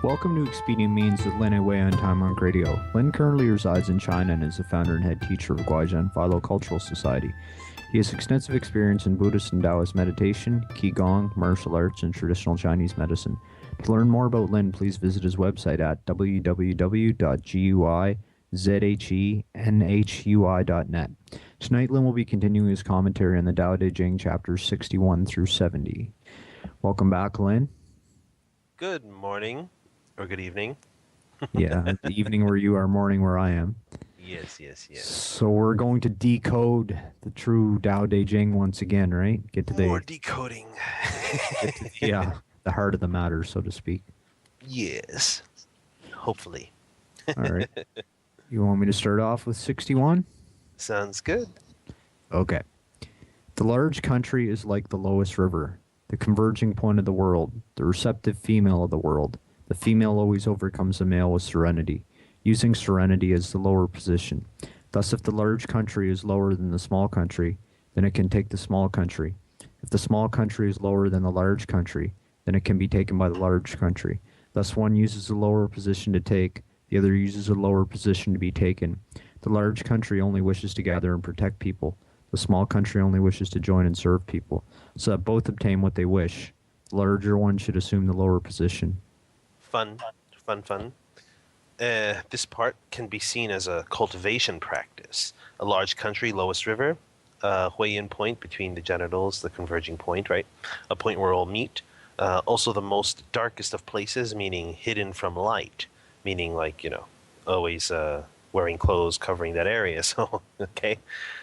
Welcome to Expedient Means with Lin Wei on Time Monk Radio. Lin currently resides in China and is the founder and head teacher of Guizhou Philo Cultural Society. He has extensive experience in Buddhist and Taoist meditation, Qigong, martial arts, and traditional Chinese medicine. To learn more about Lin, please visit his website at www.guizhenhui.net. Tonight, Lin will be continuing his commentary on the Tao Te Ching chapters 61 through 70. Welcome back, Lin. Good morning, or good evening. Yeah, the evening where you are, morning where I am. Yes. So we're going to decode the true Tao Te Ching once again, right? More decoding. The heart of the matter, so to speak. Yes, hopefully. All right. You want me to start off with 61? Sounds good. Okay. The large country is like the lowest river, the converging point of the world, the receptive female of the world. The female always overcomes the male with serenity, using serenity as the lower position. Thus, if the large country is lower than the small country, then it can take the small country. If the small country is lower than the large country, then it can be taken by the large country. Thus, one uses a lower position to take, the other uses a lower position to be taken. The large country only wishes to gather and protect people. The small country only wishes to join and serve people, so that both obtain what they wish. The larger one should assume the lower position. Fun. This part can be seen as a cultivation practice. A large country, lowest river, Huiyin point between the genitals, the converging point, right? A point where all meet. Also the most darkest of places, meaning hidden from light, meaning like, always wearing clothes covering that area. So, okay.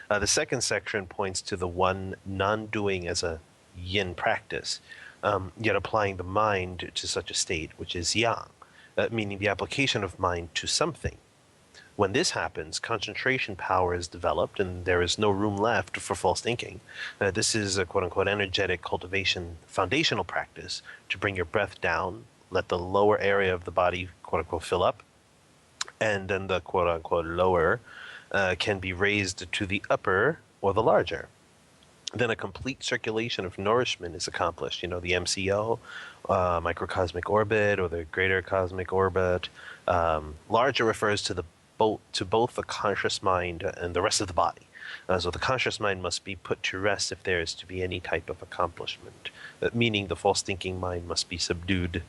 The second section points to the one non-doing as a yin practice, yet applying the mind to such a state, which is yang, meaning the application of mind to something. When this happens, concentration power is developed and there is no room left for false thinking. This is a quote-unquote energetic cultivation foundational practice to bring your breath down, let the lower area of the body quote-unquote fill up, and then the quote-unquote lower can be raised to the upper or the larger. Then a complete circulation of nourishment is accomplished. The MCO, microcosmic orbit, or the greater cosmic orbit. Larger refers to both the conscious mind and the rest of the body. So the conscious mind must be put to rest if there is to be any type of accomplishment, meaning the false thinking mind must be subdued.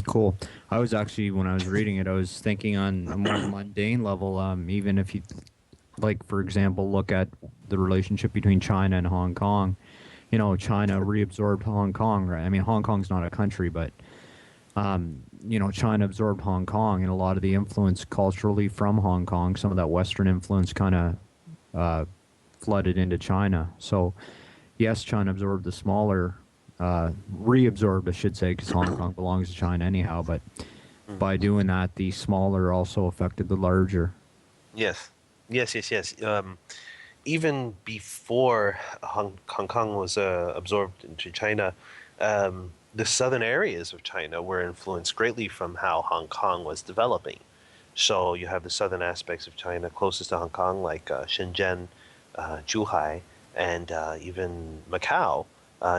Cool. I was actually, when I was reading it, I was thinking on a more mundane level, even if you, like, for example, look at the relationship between China and Hong Kong. China reabsorbed Hong Kong, right? I mean, Hong Kong's not a country, but, China absorbed Hong Kong, and a lot of the influence culturally from Hong Kong, some of that Western influence kind of flooded into China. So, yes, China absorbed the smaller, reabsorbed, I should say, because Hong Kong belongs to China anyhow, but by doing that, the smaller also affected the larger. Yes. Even before Hong Kong was absorbed into China, the southern areas of China were influenced greatly from how Hong Kong was developing. So you have the southern aspects of China closest to Hong Kong, like Shenzhen, Zhuhai, and even Macau,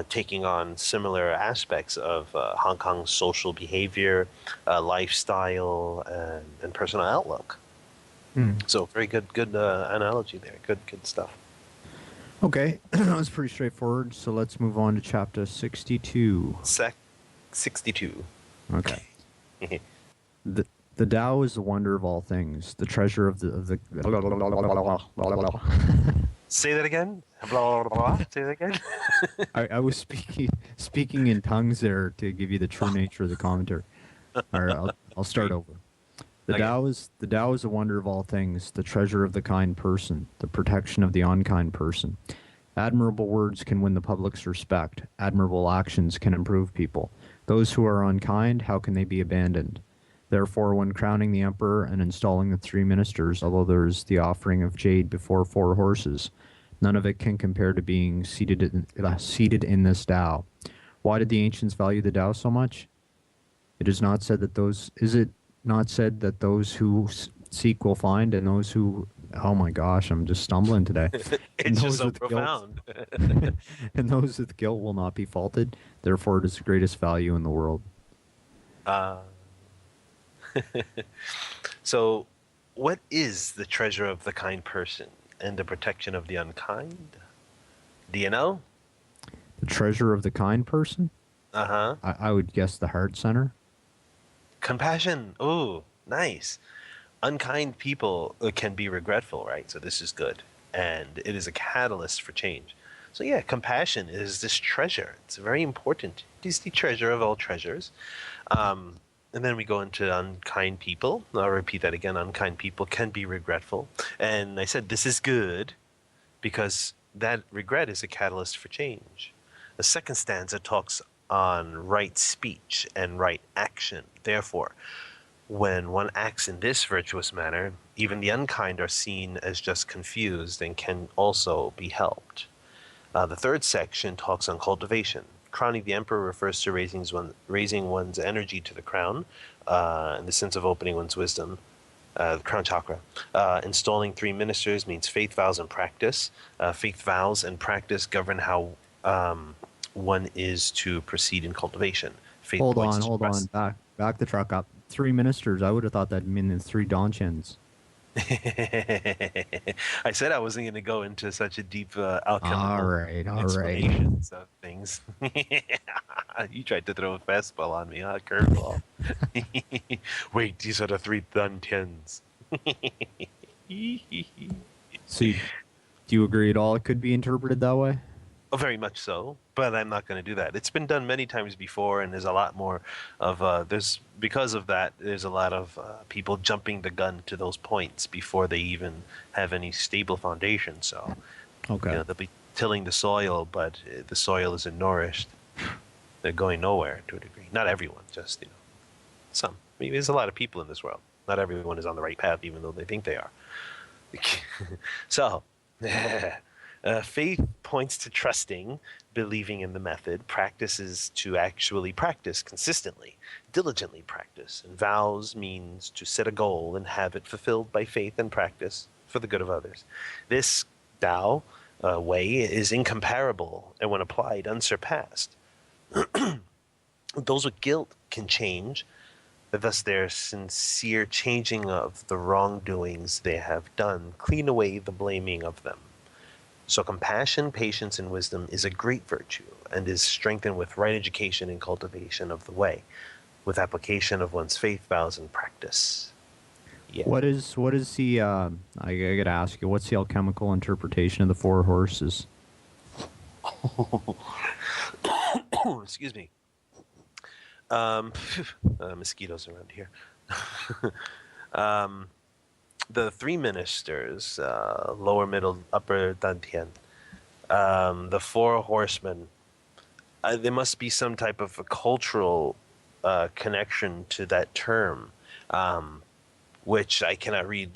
taking on similar aspects of Hong Kong's social behavior, lifestyle, and personal outlook. So very good analogy there. Good stuff. Okay, that was pretty straightforward. So let's move on to chapter 62. 62. Okay. The Tao is the wonder of all things, the treasure of the Say that again. Say that again. I was speaking in tongues there to give you the true nature of the commentary. All right, I'll start over. The Tao is the wonder of all things, the treasure of the kind person, the protection of the unkind person. Admirable words can win the public's respect. Admirable actions can improve people. Those who are unkind, how can they be abandoned? Therefore, when crowning the emperor and installing the 3 ministers, although there is the offering of jade before 4 horses, none of it can compare to being seated in this Tao. Why did the ancients value the Tao so much? It is not said that those who seek will find, and those who, oh my gosh, I'm just stumbling today. It's just so profound. And those with guilt will not be faulted. Therefore, it is the greatest value in the world. Uh, so, what is the treasure of the kind person and the protection of the unkind? Do you know? The treasure of the kind person? Uh huh. I would guess the heart center. Compassion. Ooh, nice. Unkind people can be regretful, right? So this is good, and it is a catalyst for change. So yeah, compassion is this treasure. It's very important. It is the treasure of all treasures. Um, and then we go into unkind people. I'll repeat that again. Unkind people can be regretful, and I said this is good because that regret is a catalyst for change. The second stanza talks on right speech and right action. Therefore, when one acts in this virtuous manner, even the unkind are seen as just confused and can also be helped. The third section talks on cultivation. Crowning the emperor refers to raising one's energy to the crown, in the sense of opening one's wisdom, the crown chakra. Installing three ministers means faith, vows, and practice. Faith, vows, and practice govern how one is to proceed in cultivation. Faith Hold points on, to hold on. trust. Back the truck up. Three ministers. I would have thought that meant three Donchins. I said I wasn't going to go into such a deep All alchemical right, all right. explanations of things. You tried to throw a fastball on me, huh? Curveball. Wait, these are the three Duntins. So, do you agree at all? It could be interpreted that way. Oh, very much so, but I'm not going to do that. It's been done many times before, and there's a lot more of because of that. There's a lot of people jumping the gun to those points before they even have any stable foundation. So, Okay. they'll be tilling the soil, but the soil isn't nourished. They're going nowhere to a degree. Not everyone, just some. I mean, there's a lot of people in this world. Not everyone is on the right path, even though they think they are. So, faith points to trusting, believing in the method. Practice is to actually practice consistently, diligently practice. And vows means to set a goal and have it fulfilled by faith and practice for the good of others. This Tao way is incomparable and, when applied, unsurpassed. Those with guilt can change, thus their sincere changing of the wrongdoings they have done clean away the blaming of them. So compassion, patience, and wisdom is a great virtue and is strengthened with right education and cultivation of the way, with application of one's faith, vows, and practice. Yeah. What is the I gotta ask you, what's the alchemical interpretation of the four horses? Excuse me. Mosquitoes around here. The three ministers, lower, middle, upper dantian, the four horsemen, there must be some type of a cultural connection to that term, which I cannot read,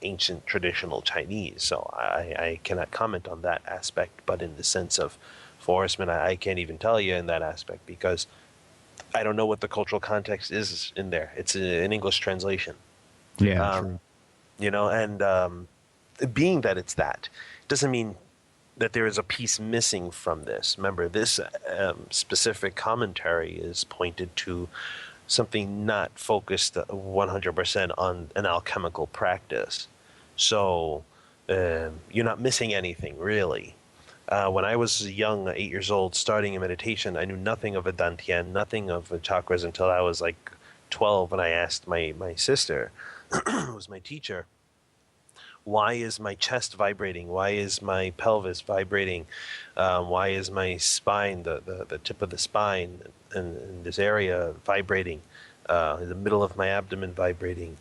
ancient traditional Chinese, so I cannot comment on that aspect. But in the sense of four horsemen, I can't even tell you in that aspect because I don't know what the cultural context is in there. It's an English translation. Yeah, true. And being that it's that, doesn't mean that there is a piece missing from this. Remember, this specific commentary is pointed to something not focused 100% on an alchemical practice. So you're not missing anything, really. When I was young, 8 years old, starting in meditation, I knew nothing of a dantian, nothing of the chakras until I was like 12, and I asked my sister, who was my teacher, why is my chest vibrating? Why is my pelvis vibrating? Why is my spine, the tip of the spine and this area vibrating? In the middle of my abdomen vibrating?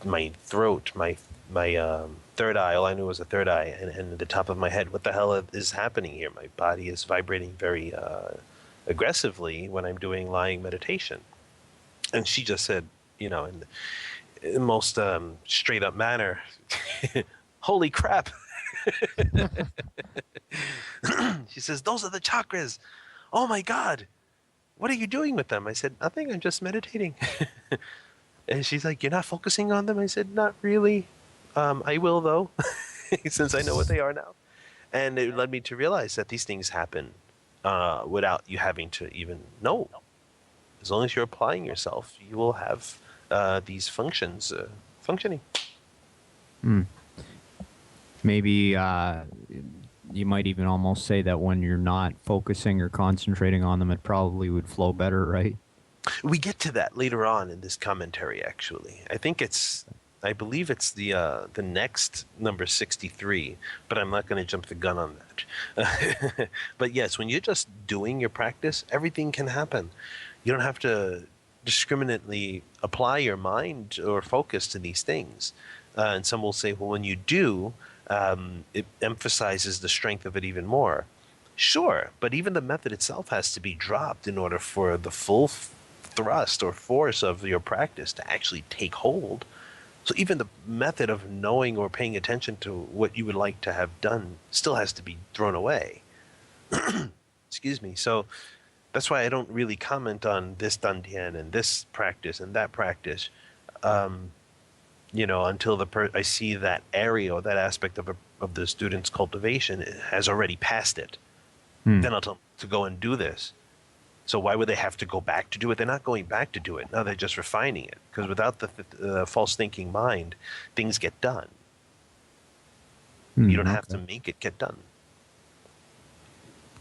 My throat, my third eye, all I knew was a third eye, and the top of my head. What the hell is happening here? My body is vibrating very aggressively when I'm doing lying meditation. And she just said, in the most straight up manner, holy crap. She says, those are the chakras. Oh my God. What are you doing with them? I said, nothing. I'm just meditating. And she's like, you're not focusing on them? I said, not really. I will, though, since I know what they are now. And it led me to realize that these things happen without you having to even know. As long as you're applying yourself, you will have these functions functioning. Maybe you might even almost say that when you're not focusing or concentrating on them, it probably would flow better, right? We get to that later on in this commentary, actually. I believe it's the next number 63, but I'm not going to jump the gun on that. But yes, when you're just doing your practice, everything can happen. You don't have to discriminately apply your mind or focus to these things. And some will say, well, when you do, it emphasizes the strength of it even more. Sure, but even the method itself has to be dropped in order for the full thrust or force of your practice to actually take hold. So even the method of knowing or paying attention to what you would like to have done still has to be thrown away. Excuse me. So that's why I don't really comment on this dantian and this practice and that practice, until I see that area or that aspect of the student's cultivation has already passed it. Then I'll tell them to go and do this. So why would they have to go back to do it? They're not going back to do it. Now they're just refining it. Because without the false thinking mind, things get done. You don't have to make it get done.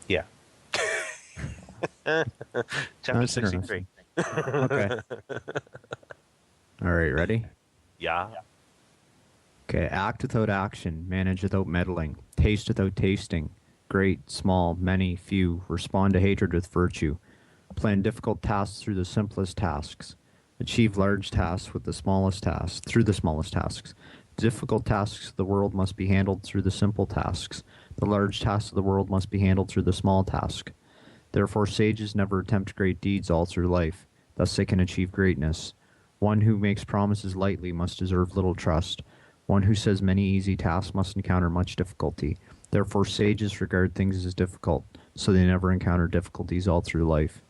Yeah. Chapter 63. Okay. All right, ready? Yeah. Okay, act without action, manage without meddling, taste without tasting, great, small, many, few, respond to hatred with virtue, plan difficult tasks through the simplest tasks, achieve large tasks with the smallest tasks, through the smallest tasks. Difficult tasks of the world must be handled through the simple tasks. The large tasks of the world must be handled through the small task. Therefore, sages never attempt great deeds all through life. Thus they can achieve greatness. One who makes promises lightly must deserve little trust. One who says many easy tasks must encounter much difficulty. Therefore, sages regard things as difficult, so they never encounter difficulties all through life.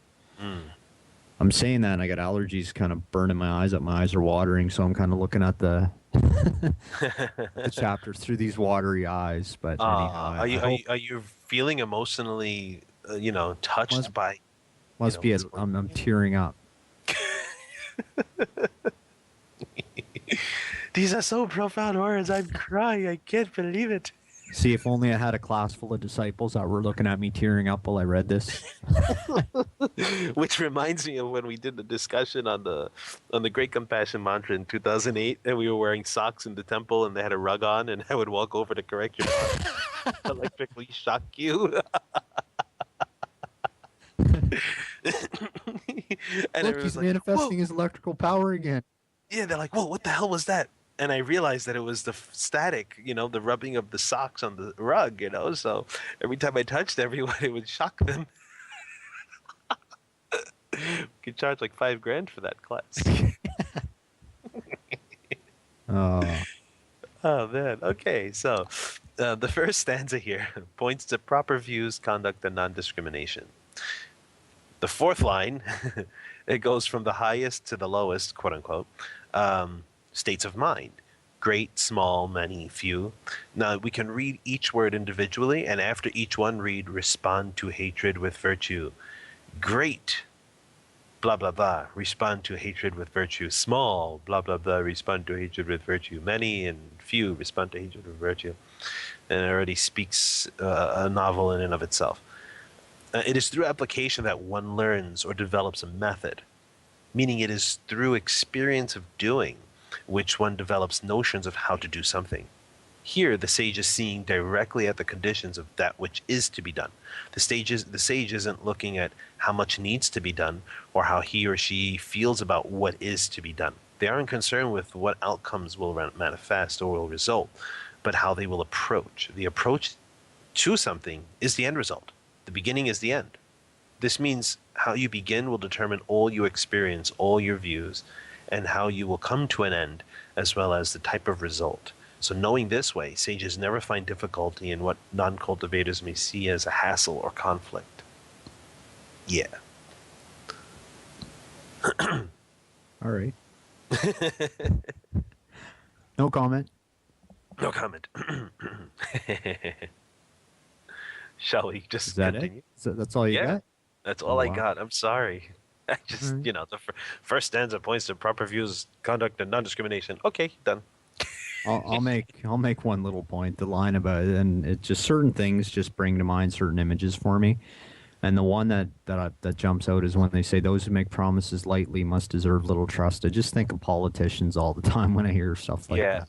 I'm saying that, and I got allergies kind of burning my eyes up. My eyes are watering, so I'm kind of looking at the the chapter through these watery eyes. But anyhow, are you feeling emotionally, touched by? Must be. I'm tearing up. These are so profound words. I'm crying. I can't believe it. See, if only I had a class full of disciples that were looking at me tearing up while I read this. Which reminds me of when we did the discussion on the Great Compassion Mantra in 2008, and we were wearing socks in the temple, and they had a rug on, and I would walk over to correct your electrically shock you. And look, he's manifesting his electrical power again. Yeah, they're like, whoa, what the hell was that? And I realized that it was the static, the rubbing of the socks on the rug, so every time I touched everyone, it would shock them. We could charge like $5,000 for that class. Oh, man. Okay, so the first stanza here points to proper views, conduct, and non-discrimination. The fourth line, it goes from the highest to the lowest, quote unquote, states of mind. Great, small, many, few. Now, we can read each word individually, and after each one, read respond to hatred with virtue. Great, blah, blah, blah, respond to hatred with virtue. Small, blah, blah, blah, respond to hatred with virtue. Many and few, respond to hatred with virtue. And it already speaks a novel in and of itself. It is through application that one learns or develops a method, meaning it is through experience of doing which one develops notions of how to do something. Here, the sage is seeing directly at the conditions of that which is to be done. The sage isn't looking at how much needs to be done or how he or she feels about what is to be done. They aren't concerned with what outcomes will manifest or will result, but how they will approach. The approach to something is the end result. The beginning is the end. This means how you begin will determine all you experience, all your views, and how you will come to an end, as well as the type of result. So knowing this way, sages never find difficulty in what non-cultivators may see as a hassle or conflict. Yeah. All right. No comment. No comment. Shall we just Is that continue? it? So that's all you got? That's all I got. I'm sorry. I just, Alright. the first stanza points to proper views, conduct, and non-discrimination. Okay, done. I'll make one little point. The line about it, and it just certain things just bring to mind certain images for me. And the one that jumps out is when they say those who make promises lightly must deserve little trust. I just think of politicians all the time when I hear stuff like Yeah,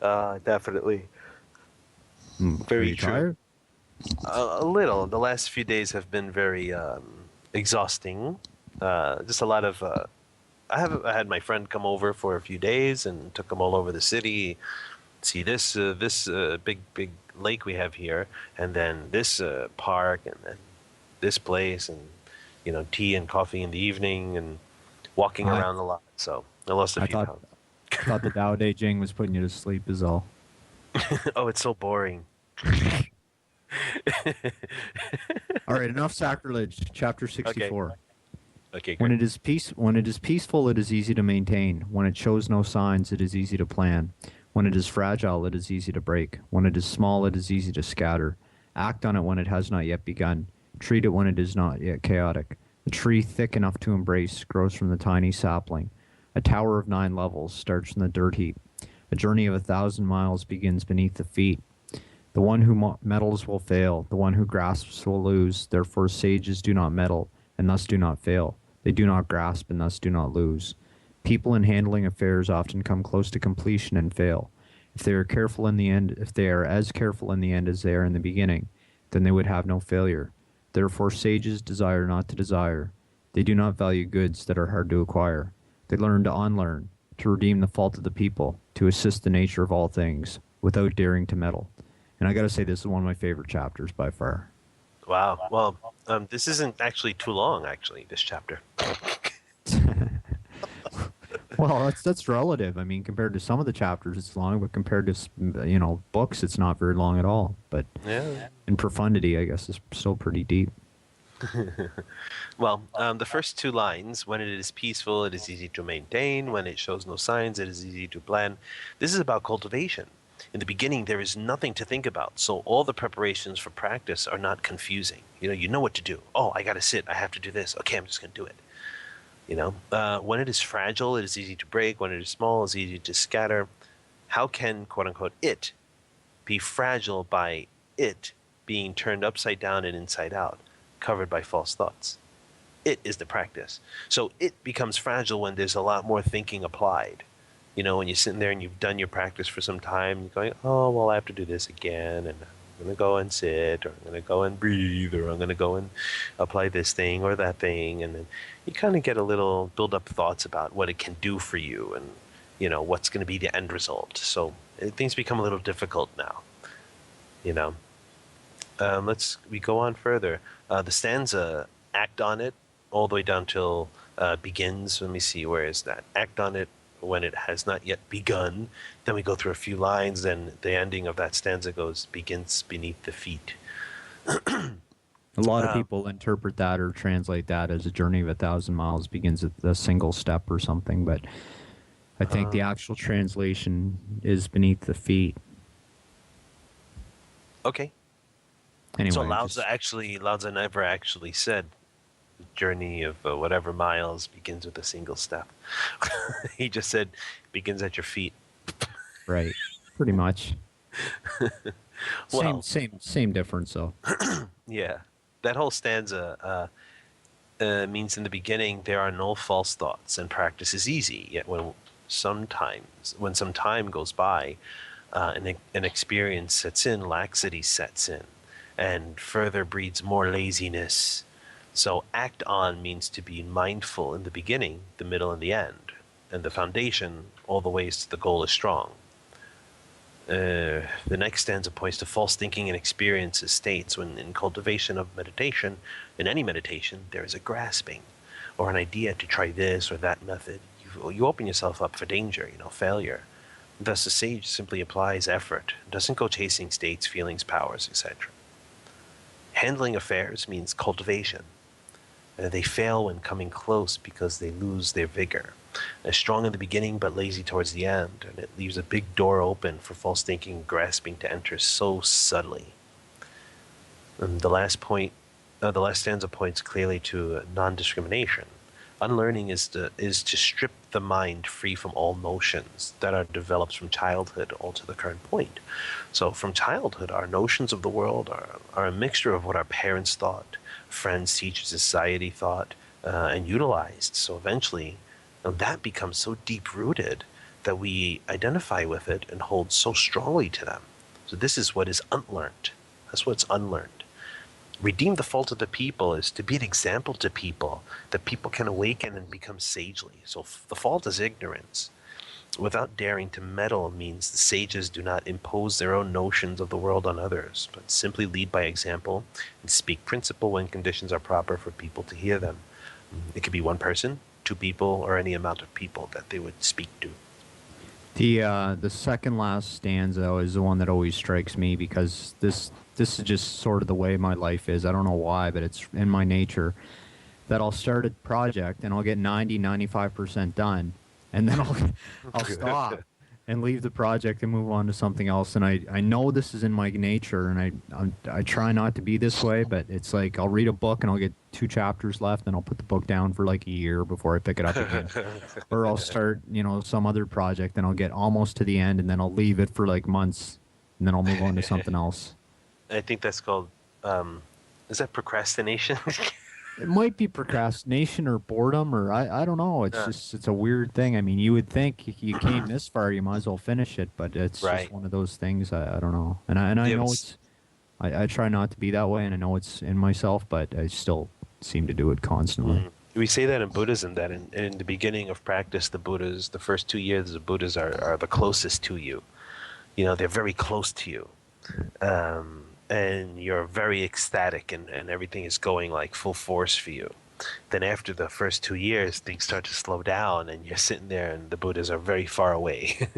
that. definitely. Are Very you true. tired? A little. The last few days have been very exhausting. Just a lot of. I had my friend come over for a few days and took him all over the city. See this big lake we have here, and then this park, and then this place, and tea and coffee in the evening, and walking I around a lot. So I lost a I few thought pounds. I thought the Tao Te Ching was putting you to sleep is all. Oh, it's so boring. All right, enough sacrilege. Chapter Okay. 64. Okay, When great. it is peaceful, it is easy to maintain. When it shows no signs, it is easy to plan. When it is fragile, it is easy to break. When it is small, it is easy to scatter. Act on it when it has not yet begun. Treat it when it is not yet chaotic. A tree thick enough to embrace grows from the tiny sapling. A tower of 9 levels starts from the dirt heap. A journey of 1,000 miles begins beneath the feet. The one who meddles will fail. The one who grasps will lose. Therefore, sages do not meddle, and thus do not fail. They do not grasp, and thus do not lose. People in handling affairs often come close to completion and fail. If they are as careful in the end as they are in the beginning, then they would have no failure. Therefore, sages desire not to desire. They do not value goods that are hard to acquire. They learn to unlearn, to redeem the fault of the people, to assist the nature of all things, without daring to meddle. And I gotta say, this is one of my favorite chapters by far. Wow. Well, this isn't actually too long. Actually, this chapter. Well, that's relative. I mean, compared to some of the chapters, it's long, but compared to books, it's not very long at all. But Yeah. in profundity, I guess, it's still pretty deep. Well, the first two lines, when it is peaceful, it is easy to maintain. When it shows no signs, it is easy to plan. This is about cultivation. In the beginning, there is nothing to think about, so all the preparations for practice are not confusing. You know what to do. Oh, I got to sit. I have to do this. Okay, I'm just going to do it. When it is fragile, it is easy to break. When it is small, it's easy to scatter. How can, quote unquote, it be fragile by it being turned upside down and inside out, covered by false thoughts? It is the practice. So it becomes fragile when there's a lot more thinking applied. When you're sitting there and you've done your practice for some time, you're going, oh, well, I have to do this again, and I'm going to go and sit, or I'm going to go and breathe, or I'm going to go and apply this thing or that thing. And then you kind of get a little build-up thoughts about what it can do for you and, what's going to be the end result. So things become a little difficult now, you know. We go on further. The stanza, act on it, all the way down till begins. Let me see, where is that? Act on it when it has not yet begun. Then we go through a few lines, then the ending of that stanza goes, begins beneath the feet. A lot of Um, people interpret that or translate that as a journey of 1,000 miles begins at a single step or something, but I think the uh, actual translation is beneath the feet. okay. So Anyway, just Lao Tzu never actually said the journey of whatever miles begins with a single step. He just said begins at your feet. right, pretty much. Same, Well, same difference though. yeah. That whole stanza means in the beginning there are no false thoughts and practice is easy. Yet when some time goes by, an experience sets in, laxity sets in, and further breeds more laziness. So act on means to be mindful in the beginning, the middle, and the end, and the foundation, all the ways to the goal is strong. The next stanza points to false thinking and experiences, states when in cultivation of meditation, in any meditation, there is a grasping or an idea to try this or that method. You open yourself up for danger, failure. Thus, the sage simply applies effort, doesn't go chasing states, feelings, powers, etc. Handling affairs means cultivation. They fail when coming close because they lose their vigor. Strong in the beginning but lazy towards the end, and it leaves a big door open for false thinking and grasping to enter so subtly. And the last stanza points clearly to non-discrimination. Unlearning is to strip the mind free from all notions that are developed from childhood all to the current point. So from childhood, our notions of the world are a mixture of what our parents thought, friends, teachers, society thought, and utilized. So eventually, that becomes so deep rooted that we identify with it and hold so strongly to them. So this is what is unlearned. That's what's unlearned. Redeem the fault of the people is to be an example to people, that people can awaken and become sagely. So the fault is ignorance. Without daring to meddle means the sages do not impose their own notions of the world on others, but simply lead by example and speak principle when conditions are proper for people to hear them. It could be one person, two people, or any amount of people that they would speak to. The second last stanza is the one that always strikes me because this is just sort of the way my life is. I don't know why, but it's in my nature that I'll start a project and I'll get 95% done, and then I'll stop and leave the project and move on to something else. And I know this is in my nature, and I try not to be this way, but it's like I'll read a book and I'll get 2 chapters left, and I'll put the book down for like a year before I pick it up again. Or I'll start, some other project and I'll get almost to the end, and then I'll leave it for like months, and then I'll move on to something else. I think that's called, is that procrastination? It might be procrastination or boredom, or I don't know. It's a weird thing. I mean, you would think you came this far, you might as well finish it, but it's Right. just one of those things. I don't know. And I Yeah, know I try not to be that way, and I know it's in myself, but I still seem to do it constantly. we say that in Buddhism, that in the beginning of practice, the first 2 years of Buddhas are the closest to you. They're very close to you. And you're very ecstatic, and everything is going like full force for you. Then after the first 2 years, things start to slow down, and you're sitting there, and the Buddhas are very far away.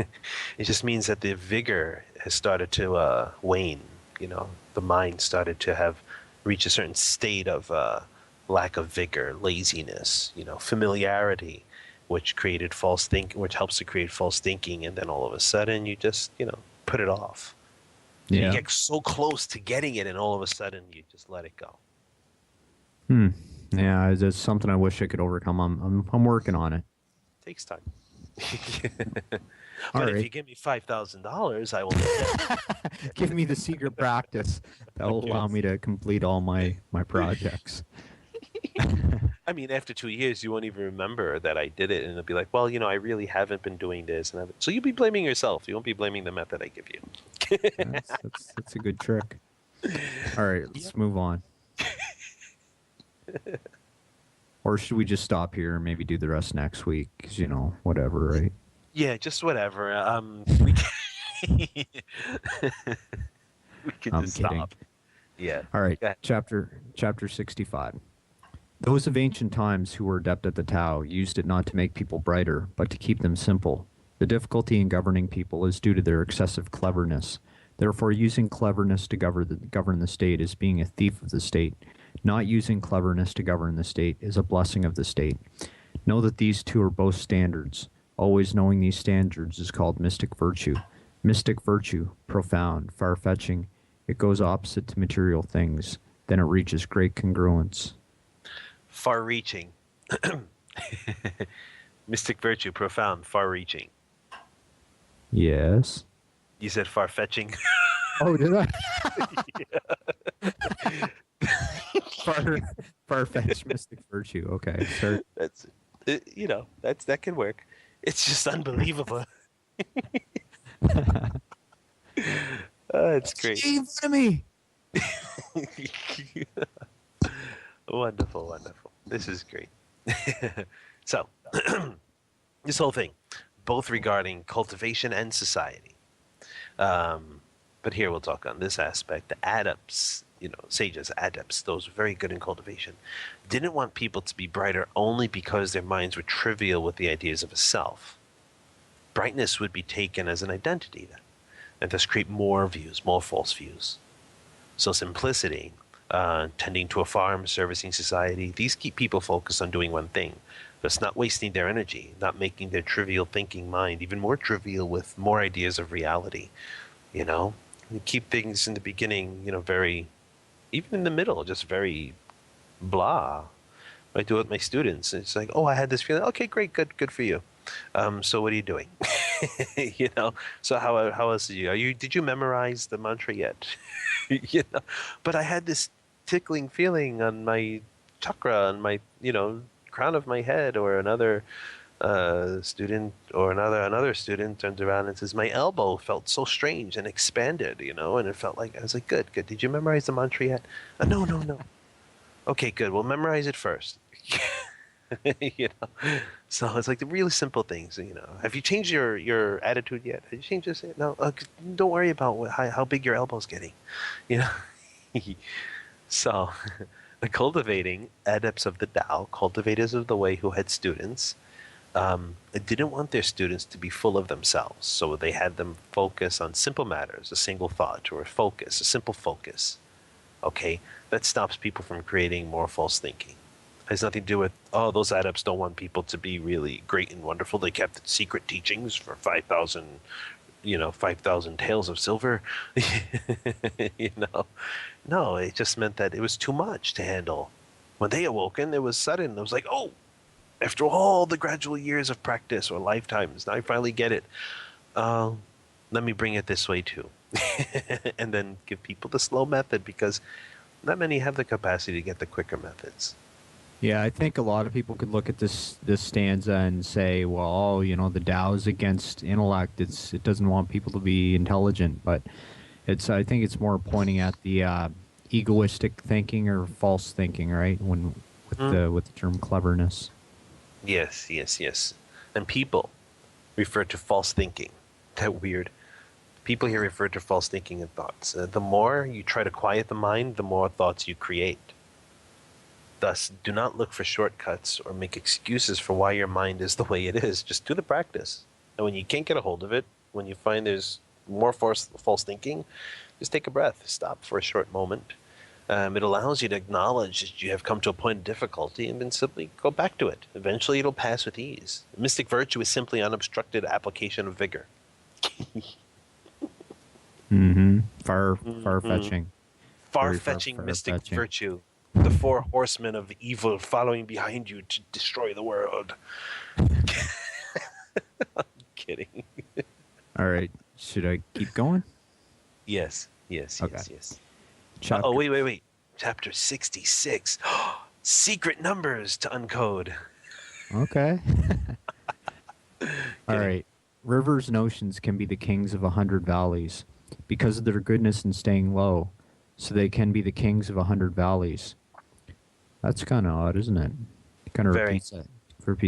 It just means that the vigor has started to wane. The mind started to have reached a certain state of lack of vigor, laziness, familiarity, which helps to create false thinking, and then all of a sudden you just put it off. Yeah. You get so close to getting it, and all of a sudden you just let it go. Yeah, it's something I wish I could overcome. I'm working on it. It takes time. All But if right. you give me $5,000, I will. Give me the secret practice that will allow me to complete all my projects. I mean, after 2 years, you won't even remember that I did it, and it'll be like, well, I really haven't been doing this, so you'll be blaming yourself. You won't be blaming the method I give you. That's a good trick. All right, let's move on. Or should we just stop here and maybe do the rest next week? 'Cause, whatever, right? Yeah, just whatever. We can, we can I'm just kidding. stop. Yeah. All right, Yeah. chapter 65. Those of ancient times who were adept at the Tao used it not to make people brighter, but to keep them simple. The difficulty in governing people is due to their excessive cleverness. Therefore, using cleverness to govern the state is being a thief of the state. Not using cleverness to govern the state is a blessing of the state. Know that these two are both standards. Always knowing these standards is called mystic virtue. Mystic virtue, profound, far-fetching. It goes opposite to material things. Then it reaches great congruence. Far-reaching. Mystic virtue, profound, far-reaching. Yes. You said far-fetching. Oh, did I? Far-fetched mystic virtue. Okay, sure. That's that can work. It's just unbelievable. It's great. Hey, in front of me. Wonderful. This is great. So, this whole thing, both regarding cultivation and society. But here we'll talk on this aspect. The adepts, sages, adepts, those very good in cultivation, didn't want people to be brighter only because their minds were trivial with the ideas of a self. Brightness would be taken as an identity then, and thus create more views, more false views. So simplicity, tending to a farm, servicing society, these keep people focused on doing one thing, thus not wasting their energy, not making their trivial thinking mind even more trivial with more ideas of reality. You keep things in the beginning, very, even in the middle, just very blah. I do it with my students. It's like, oh, I had this feeling. Okay, great, good for you. So what are you doing? You know. So how else did you? Did you memorize the mantra yet? You know. But I had this tickling feeling on my chakra, on my crown of my head, or another student or another student turned around and says, my elbow felt so strange and expanded, and it felt like I was like, good. Did you memorize the mantra yet? No. Okay, good. Well, memorize it first. So it's like the really simple things. Have you changed your attitude yet? Have you changed this? No. Don't worry about how big your elbow's getting. You know. So, cultivating adepts of the Tao, cultivators of the way who had students, didn't want their students to be full of themselves. So they had them focus on simple matters, a single thought, or a simple focus. Okay, that stops people from creating more false thinking. It has nothing to do with, oh, those adepts don't want people to be really great and wonderful. They kept secret teachings for 5,000 tales of silver. No, it just meant that it was too much to handle. When they awoken, it was sudden. It was like, oh, after all the gradual years of practice or lifetimes, now I finally get it. Let me bring it this way too. And then give people the slow method, because not many have the capacity to get the quicker methods. Yeah, I think a lot of people could look at this stanza and say, well, the Tao is against intellect. It doesn't want people to be intelligent, but I think it's more pointing at the egoistic thinking or false thinking, right? With the term cleverness. Yes. And people refer to false thinking. That weird. People here refer to false thinking and thoughts. The more you try to quiet the mind, the more thoughts you create. Thus, do not look for shortcuts or make excuses for why your mind is the way it is. Just do the practice. And when you can't get a hold of it, when you find there's more false thinking, just take a breath. Stop for a short moment. It allows you to acknowledge that you have come to a point of difficulty and then simply go back to it. Eventually, it'll pass with ease. Mystic virtue is simply unobstructed application of vigor. Far-fetching. Far-fetching mystic virtue. The 4 horsemen of evil following behind you to destroy the world. I'm kidding. All right. Should I keep going? Yes. Okay. Yes. Chapter. Wait. Chapter 66. Secret numbers to uncode. Okay. All right. Rivers and oceans can be the kings of 100 valleys because of their goodness in staying low, so they can be the kings of 100 valleys. That's kind of odd, isn't it? Kind of repeats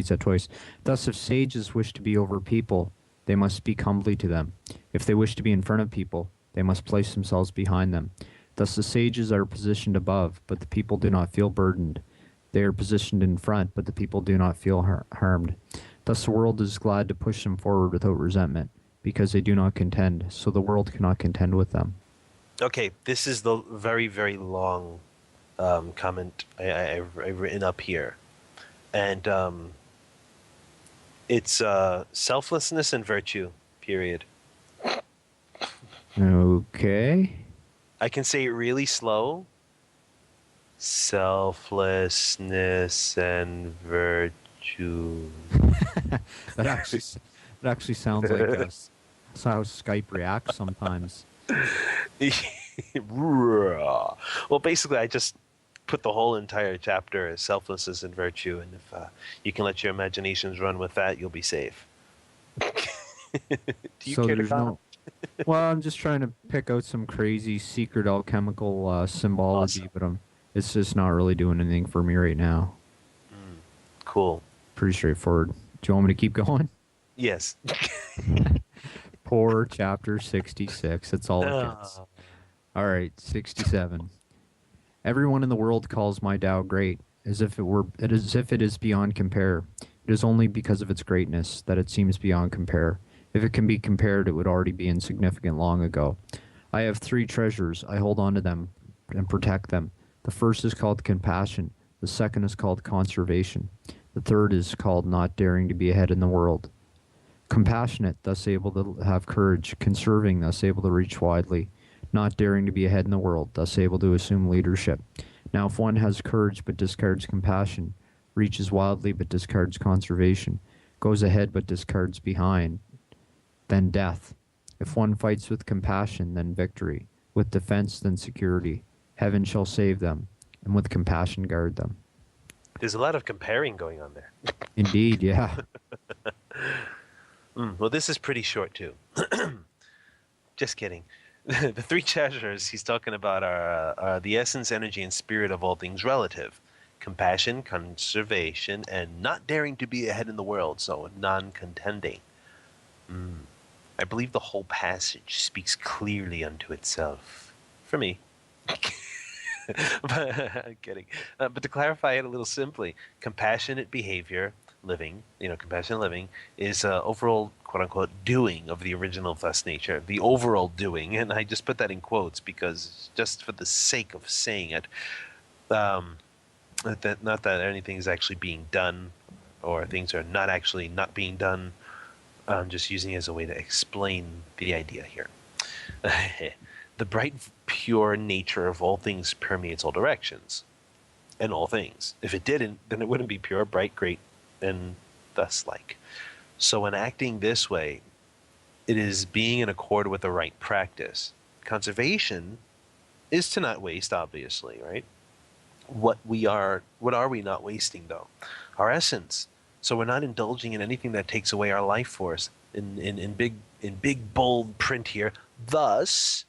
that twice. Thus, if sages wish to be over people, they must speak humbly to them. If they wish to be in front of people, they must place themselves behind them. Thus, the sages are positioned above, but the people do not feel burdened. They are positioned in front, but the people do not feel harmed. Thus, the world is glad to push them forward without resentment, because they do not contend, so the world cannot contend with them. Okay, this is the very, very long comment I've written up here. And it's selflessness and virtue, period. Okay. I can say it really slow. Selflessness and virtue. That actually sounds like that's how Skype reacts sometimes. Well, basically, I just put the whole entire chapter as selflessness and virtue, and if you can let your imaginations run with that, you'll be safe. Do you care to comment? Well, I'm just trying to pick out some crazy secret alchemical symbology, Awesome. but it's just not really doing anything for me right now. Cool. Pretty straightforward. Do you want me to keep going? Yes. Poor chapter 66. That's all it gets. All right, 67. Everyone in the world calls my Tao great, as if it is beyond compare. It is only because of its greatness that it seems beyond compare. If it can be compared, it would already be insignificant long ago. I have 3 treasures. I hold on to them and protect them. The first is called compassion. The second is called conservation. The third is called not daring to be ahead in the world. Compassionate, thus able to have courage. Conserving, thus able to reach widely. Not daring to be ahead in the world, thus able to assume leadership. Now, if one has courage but discards compassion, reaches wildly but discards conservation, goes ahead but discards behind, then death. If one fights with compassion, then victory. With defense, then security. Heaven shall save them, and with compassion guard them. There's a lot of comparing going on there. Indeed, yeah. Well, this is pretty short too. Just kidding. The three treasures he's talking about are the essence, energy, and spirit of all things relative. Compassion, conservation, and not daring to be ahead in the world, so non-contending. I believe the whole passage speaks clearly unto itself. For me. I'm kidding. But to clarify it a little simply, compassionate behavior, compassionate living, is overall, quote-unquote, doing of the original thus nature. The overall doing, and I just put that in quotes because just for the sake of saying it, not that anything is actually being done or things are not actually not being done. I'm just using it as a way to explain the idea here. The bright, pure nature of all things permeates all directions and all things. If it didn't, then it wouldn't be pure, bright, great, and thus like. So in acting this way, it is being in accord with the right practice. Conservation is to not waste, obviously, right? What are we not wasting, though? Our essence. So we're not indulging in anything that takes away our life force in big bold print here. Thus,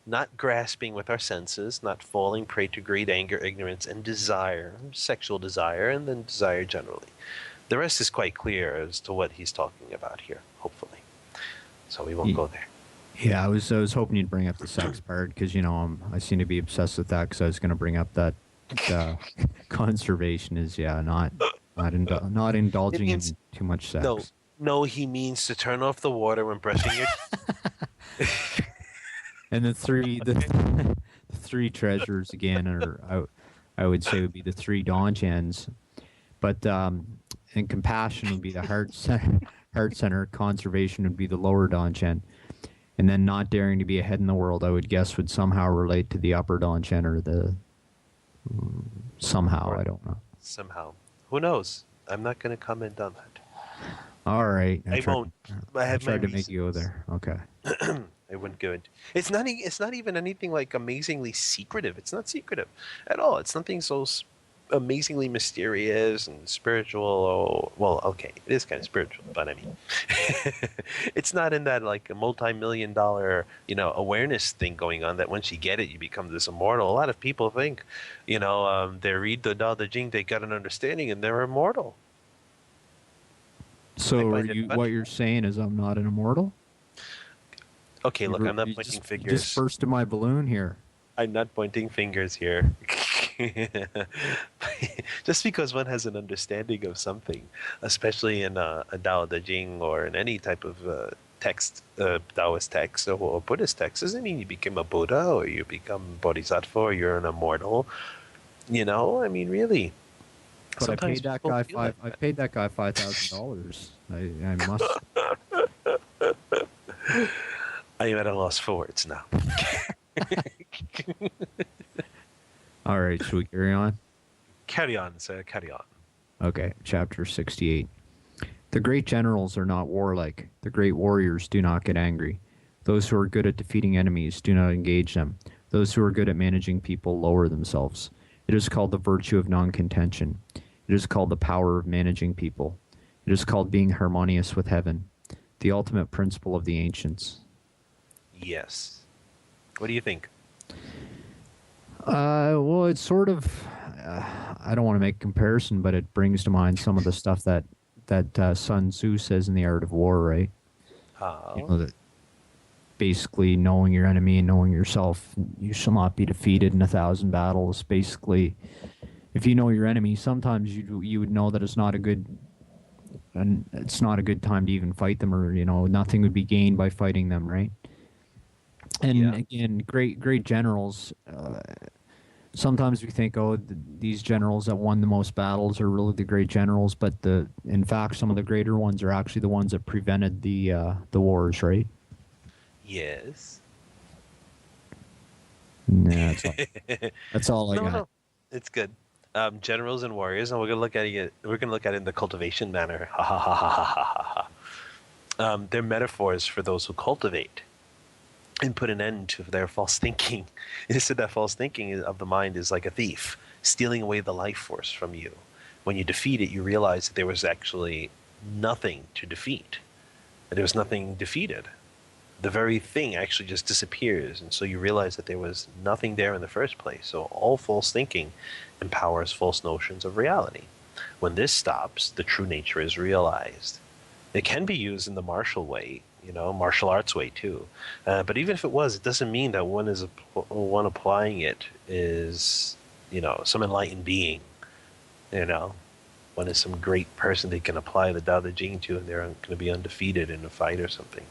not grasping with our senses, not falling prey to greed, anger, ignorance, and desire, sexual desire, and then desire generally. The rest is quite clear as to what he's talking about here, hopefully. So we won't go there. Yeah, I was hoping you'd bring up the sex part because I seem to be obsessed with that because I was going to bring up that conservation is not indulging in too much sex. No, he means to turn off the water when brushing your. And the three treasures again I would say would be the three Donchans, but and compassion would be the heart center, conservation would be the lower Donchan, and then not daring to be ahead in the world I would guess would somehow relate to the upper Donchan or the somehow I don't know. Somehow, who knows? I'm not going to comment on that. All right, I won't. I tried to make you go there. Okay. I wouldn't go into. It's not even anything like amazingly secretive. It's not secretive at all. It's nothing so amazingly mysterious and spiritual. Well, okay, it is kind of spiritual, but I mean, it's not in that like a multi-million-dollar awareness thing going on that once you get it, you become this immortal. A lot of people think, they read the Tao Te Ching, they got an understanding, and they're immortal. So what you're saying is I'm not an immortal? Okay, look, I'm not pointing fingers. Just burst to my balloon here. I'm not pointing fingers here. Just because one has an understanding of something, especially in a Tao Te Ching or in any type of text, Taoist text or Buddhist text, doesn't mean you become a Buddha or you become Bodhisattva or you're an immortal. I mean, really. But I paid that guy $5,000. I must. I am at a loss for words now. All right, should we carry on? Carry on, sir. Carry on. Okay, chapter 68. The great generals are not warlike. The great warriors do not get angry. Those who are good at defeating enemies do not engage them. Those who are good at managing people lower themselves. It is called the virtue of non-contention. It is called the power of managing people. It is called being harmonious with heaven, the ultimate principle of the ancients. Yes. What do you think? Well, it's sort of, I don't want to make a comparison, but it brings to mind some of the stuff that Sun Tzu says in The Art of War, right? That basically knowing your enemy and knowing yourself, you shall not be defeated in 1,000 battles. Basically, if you know your enemy, sometimes you would know that it's not a good time to even fight them, or nothing would be gained by fighting them, right? And again, great generals. Sometimes we think, these generals that won the most battles are really the great generals, but in fact, some of the greater ones are actually the ones that prevented the wars, right? Yes. Yeah, that's all I got. No, it's good. Generals and warriors, and we're gonna look at it. We're gonna look at it in the cultivation manner. Ha ha ha ha ha ha ha. They're metaphors for those who cultivate and put an end to their false thinking. Instead, that false thinking of the mind is like a thief, stealing away the life force from you. When you defeat it, you realize that there was actually nothing to defeat. There was nothing defeated. The very thing actually just disappears, and so you realize that there was nothing there in the first place. So all false thinking empowers false notions of reality. When this stops, the true nature is realized. It can be used in the martial way, martial arts way too. But even if it was, it doesn't mean that one applying it is, some enlightened being. One is some great person they can apply the Tao Te Ching to, and they're going to be undefeated in a fight or something.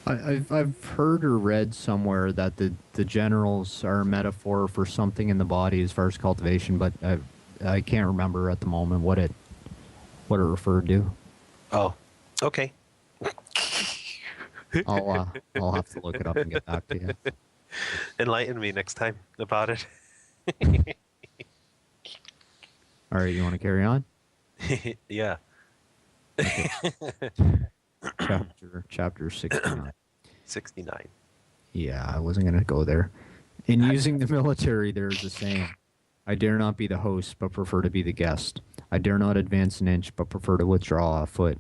I've heard or read somewhere that the generals are a metaphor for something in the body as far as cultivation, but I can't remember at the moment what it referred to. Oh, okay. I'll have to look it up and get back to you. Enlighten me next time about it. All right, you want to carry on? Yeah. Chapter 69. 69. Yeah, I wasn't going to go there. In using the military, there is a saying, I dare not be the host, but prefer to be the guest. I dare not advance an inch, but prefer to withdraw a foot.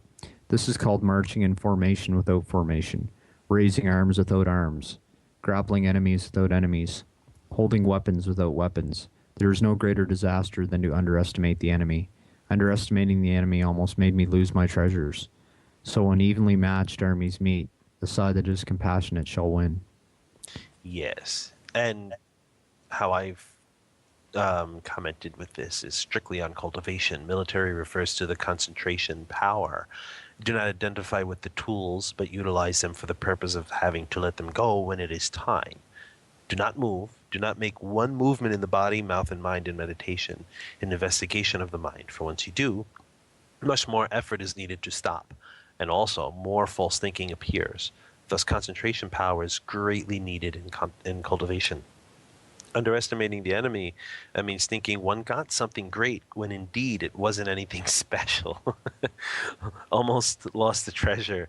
This is called marching in formation without formation, raising arms without arms, grappling enemies without enemies, holding weapons without weapons. There is no greater disaster than to underestimate the enemy. Underestimating the enemy almost made me lose my treasures. So when evenly matched armies meet, the side that is compassionate shall win. Yes. And how I've commented with this is strictly on cultivation. Military refers to the concentration power. Do not identify with the tools, but utilize them for the purpose of having to let them go when it is time. Do not move. Do not make one movement in the body, mouth, and mind in meditation, in investigation of the mind. For once you do, much more effort is needed to stop, and also more false thinking appears. Thus, concentration power is greatly needed in cultivation. Underestimating the enemy means thinking one got something great when indeed it wasn't anything special. Almost lost the treasure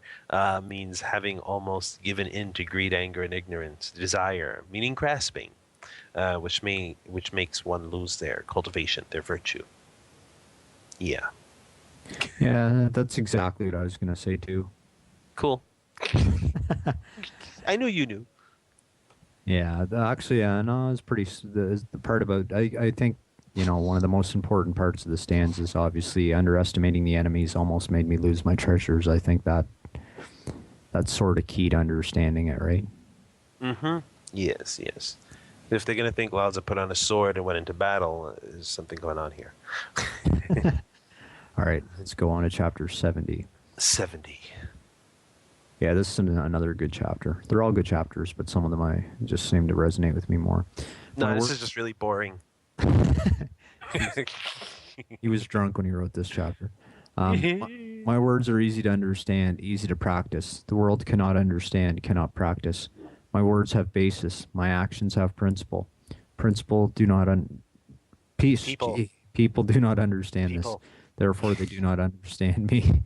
means having almost given in to greed, anger, and ignorance. Desire, meaning grasping, which makes one lose their cultivation, their virtue. Yeah. Yeah, that's exactly what I was going to say too. Cool. I knew you knew. Yeah, actually, no, it's pretty. The part about I think one of the most important parts of the stanza is obviously underestimating the enemies almost made me lose my treasures. I think that's sort of key to understanding it, right? Mm-hmm. Yes, yes. If they're gonna think Lao Tzu put on a sword and went into battle, there's something going on here. All right, let's go on to chapter 70. 70. Yeah, this is another good chapter. They're all good chapters, but some of them I just seem to resonate with me more. No, this is just really boring. He was drunk when he wrote this chapter. My words are easy to understand, easy to practice. The world cannot understand, cannot practice. My words have basis. My actions have principle. People do not understand this. Therefore, they do not understand me.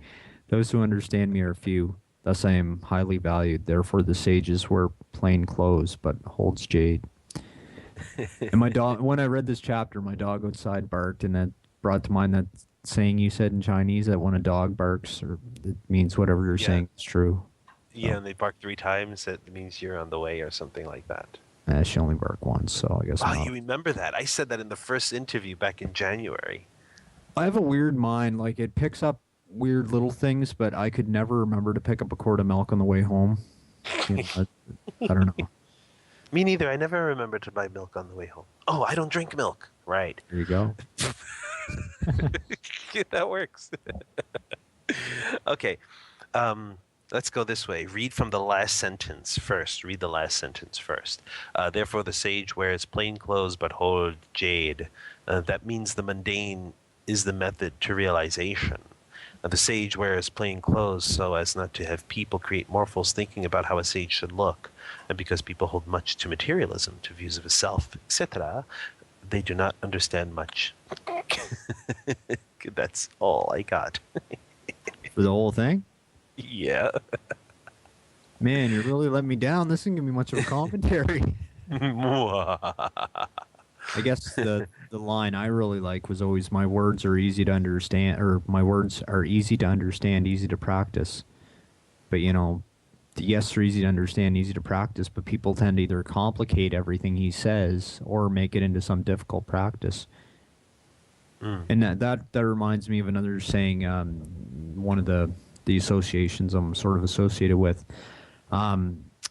Those who understand me are few. Thus I am highly valued. Therefore the sages wear plain clothes, but holds jade. And my dog, when I read this chapter, my dog outside barked, and that brought to mind that saying you said in Chinese that when a dog barks, or it means whatever you're saying is true. Yeah, so. And they bark 3 times, that means you're on the way or something like that. She only barked once, so I guess. Oh, you remember that? I said that in the first interview back in January. I have a weird mind. Like, it picks up weird little things, but I could never remember to pick up a quart of milk on the way home. I don't know. Me neither. I never remember to buy milk on the way home. Oh, I don't drink milk. Right. There you go. That works. Okay. Let's go this way. Read from the last sentence first. Read the last sentence first. Therefore the sage wears plain clothes but holds jade. That means the mundane is the method to realization. The sage wears plain clothes so as not to have people create more false thinking about how a sage should look. And because people hold much to materialism, to views of a self, etc., They do not understand much. That's all I got. For the whole thing? Yeah. Man, you're really letting me down. This isn't gonna be much of a commentary. I guess the line I really like was always my words are easy to understand, or my words are easy to understand, easy to practice. But you know, yes, they're easy to understand, easy to practice, but people tend to either complicate everything he says or make it into some difficult practice. And that reminds me of another saying, one of the associations I'm sort of associated with.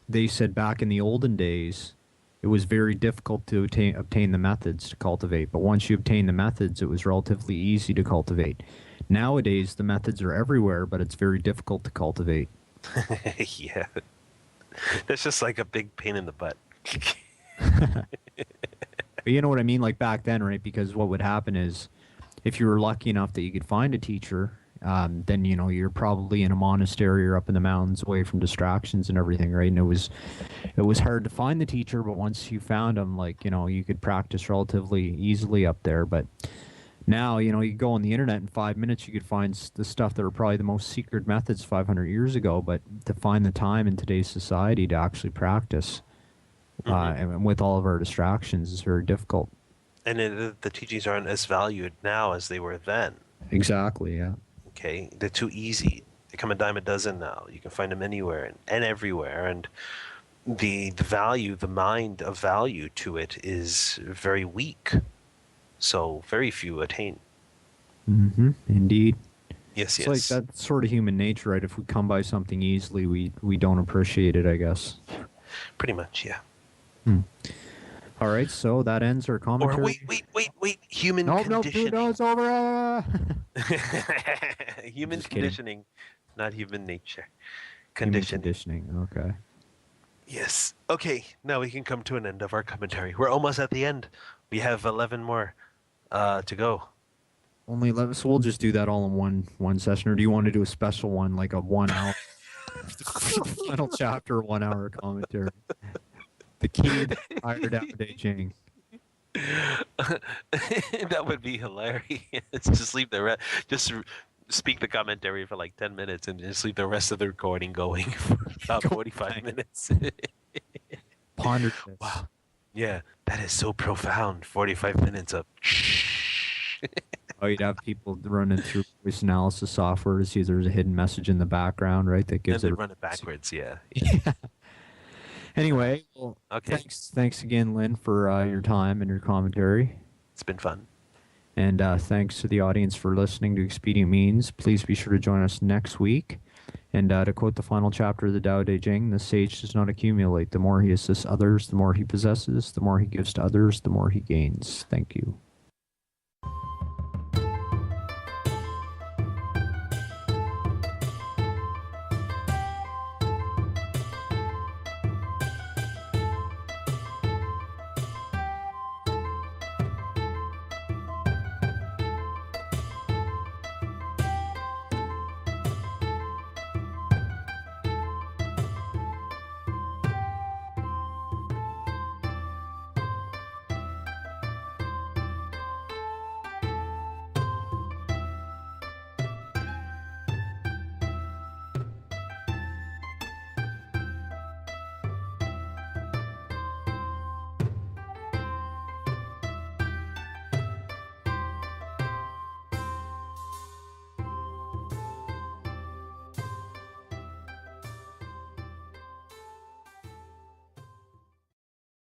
They said back in the olden days, it was very difficult to obtain the methods to cultivate, but once you obtain the methods, it was relatively easy to cultivate. Nowadays, the methods are everywhere, but it's very difficult to cultivate. Yeah. That's just like a big pain in the butt. But you know what I mean? Like back then, right? Because what would happen is if you were lucky enough that you could find a teacher, then you know you're probably in a monastery or up in the mountains, away from distractions and everything, right? And it was hard to find the teacher, but once you found them, like you know, you could practice relatively easily up there. But now, you know, you go on the internet in 5 minutes, you could find the stuff that were probably the most secret methods 500 years ago. But to find the time in today's society to actually practice, and with all of our distractions, is very difficult. And the teachings aren't as valued now as they were then. Exactly. Yeah. Okay, they're too easy. They come a dime a dozen now. You can find them anywhere and everywhere. And the value, the mind of value to it is very weak. So very few attain. Indeed. Yes, It's yes. like that's sort of human nature, right? If we come by something easily, we don't appreciate it, I guess. Pretty much, yeah. All right, so that ends our commentary. Or wait. Human conditioning. No, it's over. Human Just kidding. conditioning, not human nature. Human Conditioning. conditioning. Okay. Yes. Okay, now we can come to an end of our commentary. We're almost at the end. We have 11 more to go. Only 11, so we'll just do that all in one session, or do you want to do a special one, like a 1 hour final chapter, 1 hour commentary? The key to the entire Day Ching. That would be hilarious. Just leave the rest. Just speak the commentary for like 10 minutes and just leave the rest of the recording going for about 45 minutes. Ponder this. Wow. Yeah, that is so profound. 45 minutes of Oh, you'd have people running through voice analysis software to see if there's a hidden message in the background, right? That and gives then it. run it backwards, yeah. Yeah. Anyway, well, Okay. thanks again, Lynn, for your time and your commentary. It's been fun. And thanks to the audience for listening to Expedient Means. Please be sure to join us next week. And to quote the final chapter of the Tao Te Ching, the sage does not accumulate. The more he assists others, the more he possesses. The more he gives to others, the more he gains. Thank you.